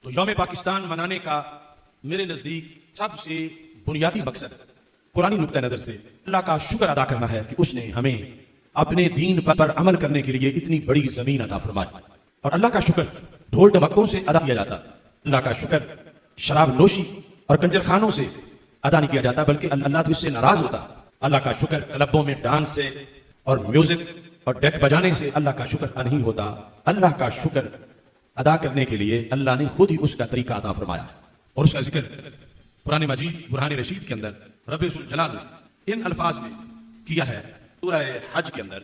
تو یوم پاکستان منانے کا میرے نزدیک سب سے بنیادی مقصد قرآنی نقطہ نظر سے اللہ کا شکر ادا کرنا ہے کہ اس نے ہمیں اپنے دین پر عمل کرنے کے لیے اتنی بڑی زمین عطا فرمائی. اور اللہ کا شکر ڈھول ڈھمکوں سے ادا کیا جاتا. اللہ کا شکر شراب نوشی اور کنجر خانوں سے ادا نہیں کیا جاتا، بلکہ اللہ تو اس سے ناراض ہوتا. اللہ کا شکر کلبوں میں ڈانس سے اور میوزک اور ڈیک بجانے سے اللہ کا شکر ادا نہیں ہوتا. اللہ کا شکر ادا کرنے کے لیے اللہ نے خود ہی اس کا طریقہ عطا فرمایا، اور اس کا ذکر قرآن مجید برہان رشید کے اندر رب ذوالجلال نے ان الفاظ میں کیا ہے. سورہ حج کے اندر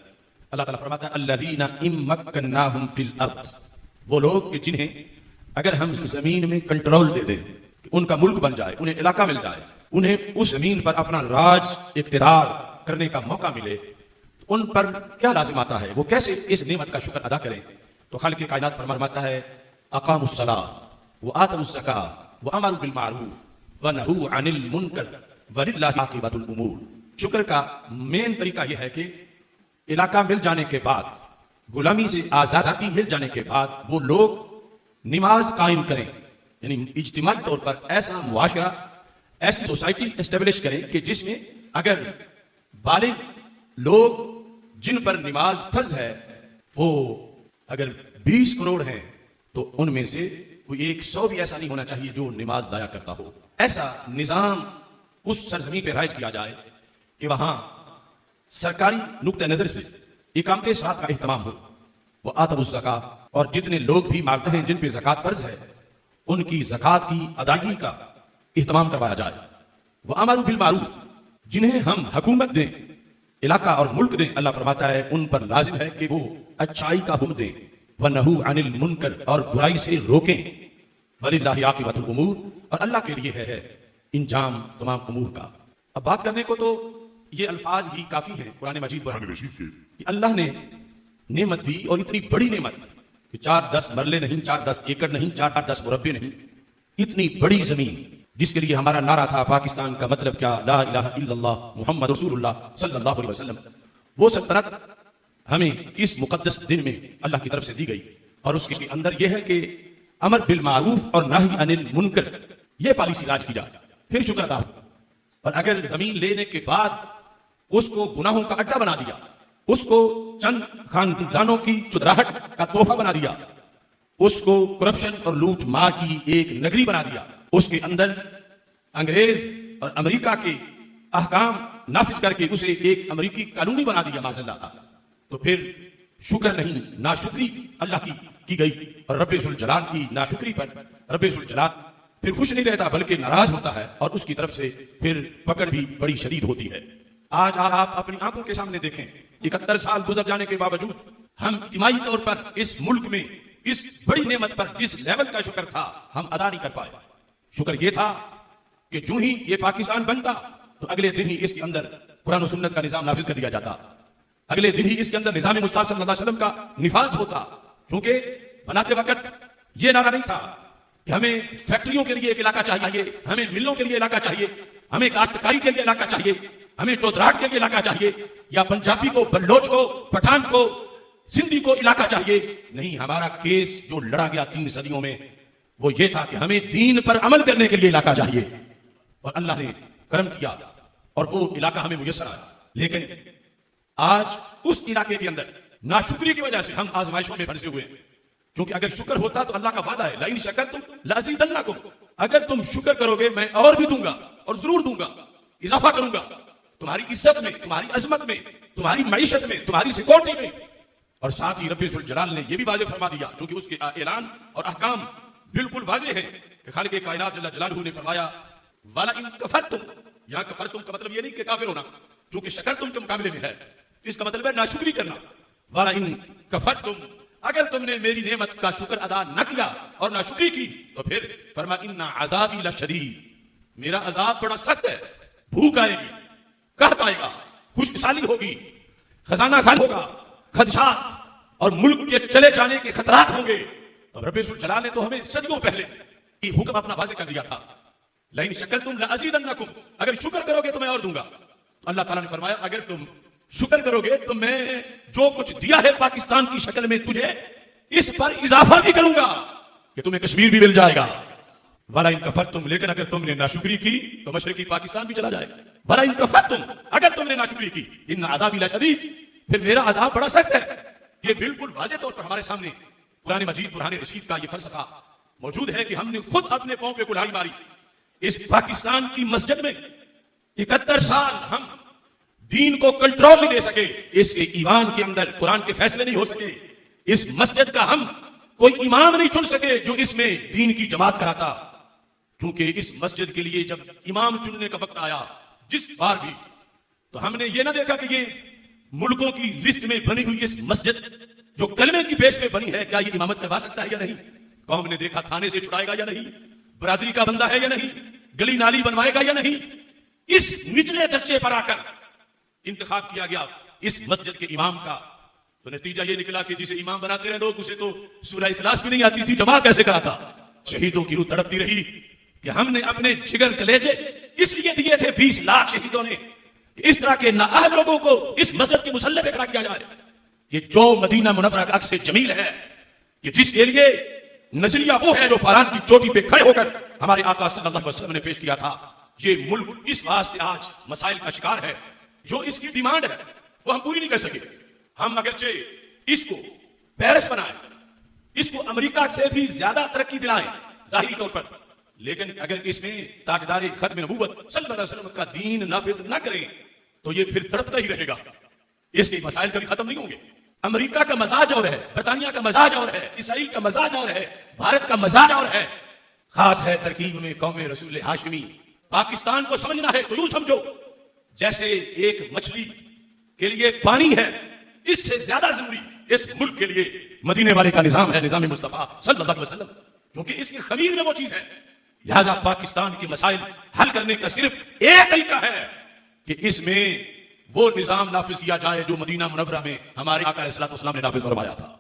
اللہ تعالیٰ فرماتا ہے الذین ان مکناہم فی الارض، وہ لوگ کہ جنہیں اگر ہم زمین میں کنٹرول دے دیں، کہ ان کا ملک بن جائے، انہیں علاقہ مل جائے، انہیں اس زمین پر اپنا راج اقتدار کرنے کا موقع ملے، تو ان پر کیا لازم آتا ہے، وہ کیسے اس نعمت کا شکر ادا کریں. تو خالق کائنات فرماتا ہے اقاموا الصلاۃ وآتوا الزکاۃ وامروا بالمعروف ونہوا عن المنکر وللہ عاقبۃ الامور. شکر کا مین طریقہ یہ ہے کہ علاقہ مل جانے کے بعد، غلامی سے آزادی مل جانے کے بعد وہ لوگ نماز قائم کریں، یعنی اجتماعی طور پر ایسا معاشرہ، ایسی سوسائٹی اسٹیبلش کریں کہ جس میں اگر بالغ لوگ جن پر نماز فرض ہے وہ اگر 20 کروڑ ہیں تو ان میں سے کوئی 100 بھی ایسا نہیں ہونا چاہیے جو نماز ضائع کرتا ہو. ایسا نظام اس سرزمین پہ رائج کیا جائے کہ وہاں سرکاری نقطہ نظر سے اقامت صلاۃ کا اہتمام ہو. وہ آتوا الزکاۃ، اور جتنے لوگ بھی مانگتے ہیں جن پہ زکوٰۃ فرض ہے ان کی زکوٰۃ کی ادائیگی کا اہتمام کروایا جائے. وہ امروا بالمعروف، جنہیں ہم حکومت دیں، علاقہ اور ملک دیں، اللہ فرماتا ہے ان پر لازم ہے کہ وہ اچھائی کا حکم دیں. وَنَهُوا عَنِ الْمُنْكَرِ، اور برائی سے روکیں. وَلِلَّهِ عَاقِبَةُ الْأُمُورِ، اور اللہ کے لیے ہے انجام تمام امور کا. اب بات کرنے کو تو یہ الفاظ ہی کافی ہیں قرآن مجید پر کہ اللہ نے نعمت دی، اور اتنی بڑی نعمت کہ 4-10 مرلے نہیں، 4-10 ایکڑ نہیں، 4-10 مربع نہیں، اتنی بڑی زمین جس کے لیے ہمارا نعرہ تھا پاکستان کا مطلب کیا، لا الہ الا اللہ محمد رسول اللہ صلی اللہ علیہ وسلم. وہ سلطنت ہمیں اس مقدس دن میں اللہ کی طرف سے دی گئی، اور اس کے اندر یہ ہے کہ امر بالمعروف اور نہی عن المنکر، یہ پالیسی راج کی جائے، پھر شکر ادا ہو. اور اگر زمین لینے کے بعد اس کو گناہوں کا اڈا بنا دیا، اس کو چند خاندانوں کی چدراہٹ کا تحفہ بنا دیا، اس کو کرپشن اور لوٹ مار کی ایک نگری بنا دیا، اس کے اندر انگریز اور امریکہ کے احکام نافذ کر کے اسے ایک امریکی کالونی بنا دیا معاذ اللہ، تو پھر شکر نہیں، ناشکری اللہ کی گئی. اور رب ذوالجلال کی ناشکری پر رب ذوالجلال پھر خوش نہیں رہتا بلکہ ناراض ہوتا ہے، اور اس کی طرف سے پھر پکڑ بھی بڑی شدید ہوتی ہے. آج آپ اپنی آنکھوں کے سامنے دیکھیں، 71 سال گزر جانے کے باوجود ہم اجتماعی طور پر اس ملک میں اس بڑی نعمت پر جس لیول کا شکر تھا ہم ادا نہیں کر پائے. شکر یہ تھا کہ جو ہی یہ پاکستان بنتا تو اگلے دن ہی اس کے اندر قرآن و سنت کا نظام نافذ کر دیا جاتا، اگلے دن ہی اس کے اندر نظام مصطفیٰ صلی اللہ علیہ وسلم کا نفاذ ہوتا. کیونکہ بناتے وقت یہ نعرہ نہیں تھا کہ ہمیں فیکٹریوں کے لیے ایک علاقہ چاہیے، ہمیں ملوں کے لیے علاقہ چاہیے، ہمیں کاشتکاری کے لیے علاقہ چاہیے، ہمیں چودراہٹ کے لیے علاقہ چاہیے، یا پنجابی کو، بلوچ کو، پٹھان کو، سندھی کو علاقہ چاہیے. نہیں، ہمارا کیس جو لڑا گیا 3 صدیوں میں وہ یہ تھا کہ ہمیں دین پر عمل کرنے کے لیے علاقہ چاہیے، اور اللہ نے کرم کیا اور وہ علاقہ ہمیں میسر آیا. لیکن آج اس علاقے کے اندر ناشکری کی وجہ سے ہم آزمائشوں میں پھنسے ہوئے ہیں. کیونکہ اگر شکر ہوتا تو اللہ کا وعدہ ہے لئن شکرتم لازیدنکم، اگر تم شکر کرو گے میں اور بھی دوں گا، اور ضرور دوں گا، اضافہ کروں گا تمہاری عزت میں، تمہاری عظمت میں، تمہاری معیشت میں، تمہاری سیکورٹی میں. اور ساتھ ہی رب ذوالجلال نے یہ بھی واضح فرما دیا، کیونکہ اس کے اعلان اور احکام بالکل واضح ہیں کہ خالق کائنات جل جلالہ نے فرمایا وَلَئِن كَفَرْتُمْ، یہاں کفرتم کا مطلب یہ نہیں کہ کافر ہونا، کیونکہ شکرتم کے مقابلے میں ہے، اس کا مطلب ہے ناشکری کرنا. وَلَئِن كَفَرْتُمْ، اگر تم نے میری نعمت کا شکر ادا نہ کیا اور ناشکری کی تو پھر فرما ان عذابی لشدید، میرا عذاب بڑا سخت ہے. بھوک آئے گی، قحط آئے گا، خشک سالی ہوگی، خزانہ خالی ہوگا، خدشات اور ملک کے چلے جانے کے خطرات ہوں گے. تو رب ذوالجلال نے تو ہمیں صدیوں پہلے یہ حکم اپنا واضح کر دیا تھا لئن شکرتم لازیدنکم، اگر شکر کرو گے تو میں اور دوں گا. تو اللہ تعالیٰ نے فرمایا اگر تم شکر کرو گے تو میں جو کچھ دیا ہے پاکستان کی شکل میں تجھے اس پر اضافہ بھی کروں گا. کہ تمہیں کشمیر بھی مل جائے گا، وَلَا إِن كَفَرْتُمْ، لیکن اگر تم نے ناشکری کی تو مشرقی پاکستان بھی چلا جائے گا. وَلَا إِن كَفَرْتُمْ، اگر تم نے ناشکری کی، إِنَّ عَذَابِي لَشَدِيدٌ، پھر میرا عذاب بڑا سخت ہے. یہ بالکل واضح طور پر ہمارے سامنے قرآن مجید برہان رشید کا یہ فلسفہ موجود ہے کہ ہم نے خود اپنے پاؤں پہ کلہاڑی ماری. اس پاکستان کی مسجد میں 71 سال ہم دین کو کنٹرول نہیں دے سکے. اس کے ایوان کے اندر قرآن کے فیصلے نہیں ہو سکے. اس مسجد کا ہم کوئی امام نہیں چن سکے جو اس میں دین کی جماعت کراتا. کیونکہ اس مسجد کے لیے جب امام چننے کا وقت آیا جس بار بھی، تو ہم نے یہ نہ دیکھا کہ یہ ملکوں کی لسٹ میں بنی ہوئی اس مسجد جو کلمے کی بیس میں بنی ہے، کیا یہ امامت کروا سکتا ہے یا نہیں. قوم نے دیکھا تھانے سے چھڑائے گا یا نہیں، برادری کا بندہ ہے یا نہیں، گلی نالی بنوائے گا یا نہیں. اس نچلے درجے پر آ کر انتخاب کیا گیا اس مسجد کے امام کا. تو نتیجہ یہ نکلا کہ جسے امام بناتے رہے لوگ، اسے تو سورہ اخلاص بھی نہیں آتی تھی، جماعت کیسے کراتا. شہیدوں کی روح تڑپتی رہی کہ ہم نے اپنے جگر کلیجے اس لیے دیے تھے 20 لاکھ شہیدوں نے کہ اس طرح کے نااہل لوگوں کو اس مسجد کے مسلح پہ کھڑا کیا جائے. یہ جو مدینہ منورہ کا عکس جمیل ہے کہ جس کے لیے نظریہ وہ ہے جو فاران کی چوٹی پہ کھڑے ہو کر ہمارے آقا صلی اللہ علیہ وسلم نے پیش کیا تھا. یہ ملک اس واسطے آج مسائل کا شکار ہے. جو اس کی ڈیمانڈ ہے وہ ہم پوری نہیں کر سکے. ہم اگرچہ اس کو پیرس بنائیں، اس کو امریکہ سے بھی زیادہ ترقی دلائیں ظاہری طور پر، لیکن اگر اس میں تاجدار ختم نبوت صلی اللہ علیہ وسلم کا دین نافذ نہ کریں تو یہ پھر تڑپتا ہی رہے گا. اس کے مسائل کبھی ختم نہیں ہوں گے. امریکہ کا مزاج اور ہے، برطانیہ کا مزاج اور ہے، اسرائیل کا مزاج اور ہے، بھارت کا مزاج اور ہے. خاص ہے ترکیب میں قوم رسول ہاشمی. پاکستان کو سمجھنا ہے تو یوں سمجھو جیسے ایک مچھلی کے لیے پانی ہے، اس سے زیادہ ضروری اس ملک کے لیے مدینے والے کا نظام ہے، نظام مصطفیٰ صلی اللہ علیہ وسلم، کیونکہ اس کی خمیر میں وہ چیز ہے. لہذا پاکستان کے مسائل حل کرنے کا صرف ایک طریقہ ہے کہ اس میں وہ نظام نافذ کیا جائے جو مدینہ منورہ میں ہمارے آقا علیہ الصلوۃ والسلام نے نافذ فرمایا تھا.